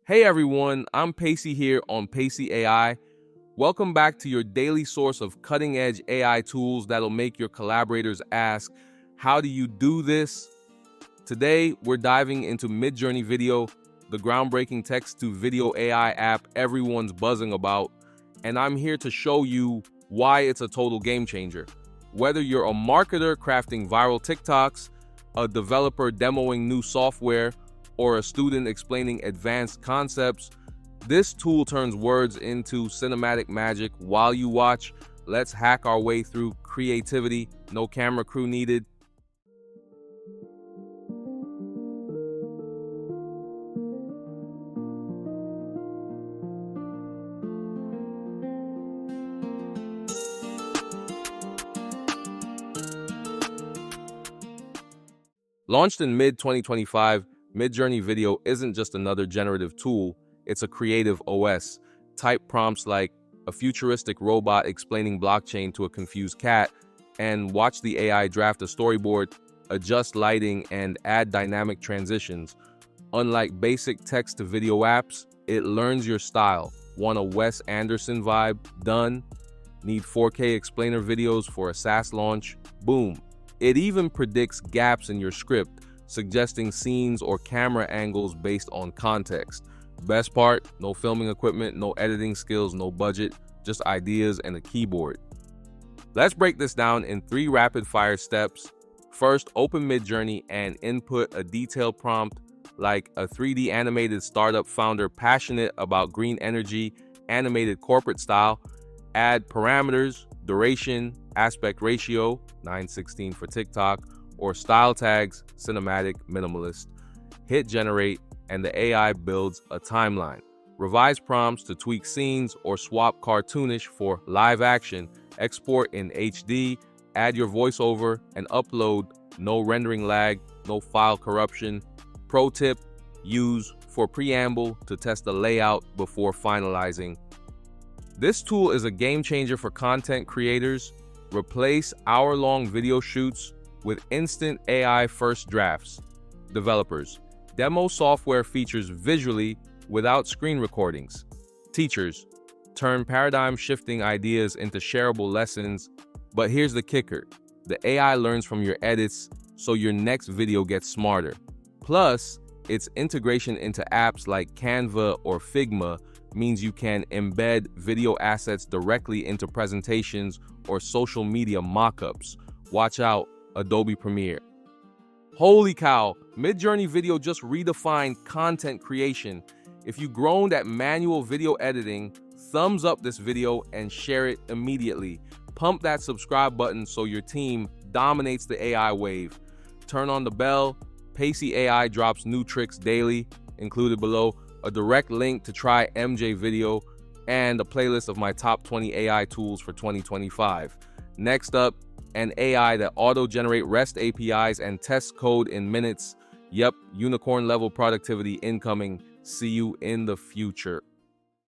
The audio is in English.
Hey everyone, I'm Pacey here on Pacey AI. Welcome back to your daily source of cutting-edge AI tools that'll make your collaborators ask, how do you do this? Today, we're diving into Midjourney Video, the groundbreaking text-to-video AI app everyone's buzzing about, and I'm here to show you why it's a total game changer. Whether you're a marketer crafting viral TikToks, a developer demoing new software, or a student explaining advanced concepts, this tool turns words into cinematic magic while you watch. Let's hack our way through creativity, no camera crew needed. Launched in mid-2025, Midjourney Video isn't just another generative tool, it's a creative OS. Type prompts like a futuristic robot explaining blockchain to a confused cat, and watch the AI draft a storyboard, adjust lighting, and add dynamic transitions. Unlike basic text-to-video apps, it learns your style. Want a Wes Anderson vibe? Done. Need 4K explainer videos for a SaaS launch? Boom. It even predicts gaps in your script, suggesting scenes or camera angles based on context. Best part, no filming equipment, no editing skills, no budget, just ideas and a keyboard. Let's break this down in 3 rapid-fire steps. First, open Midjourney and input a detailed prompt like a 3D animated startup founder passionate about green energy, animated corporate style. Add parameters, duration, aspect ratio, 9:16 for TikTok, or style tags, cinematic, minimalist. Hit generate, and the AI builds a timeline. Revise prompts to tweak scenes or swap cartoonish for live action. Export in HD, add your voiceover, and upload. No rendering lag, no file corruption. Pro tip, use for preamble to test the layout before finalizing. This tool is a game changer for content creators. Replace hour-long video shoots with instant AI first drafts. Developers, demo software features visually without screen recordings. Teachers, turn paradigm-shifting ideas into shareable lessons. But here's the kicker. The AI learns from your edits, so your next video gets smarter. Plus, its integration into apps like Canva or Figma means you can embed video assets directly into presentations or social media mockups. Watch out, Adobe Premiere. Holy cow, Midjourney Video just redefined content creation. If you groaned at manual video editing, thumbs up this video and share it immediately. Pump that subscribe button so your team dominates the AI wave. Turn on the bell. Pacey AI drops new tricks daily, included below a direct link to try MJ Video and a playlist of my top 20 AI tools for 2025. Next up, an AI that auto-generate REST APIs and test code in minutes. Yep, unicorn level productivity incoming. See you in the future.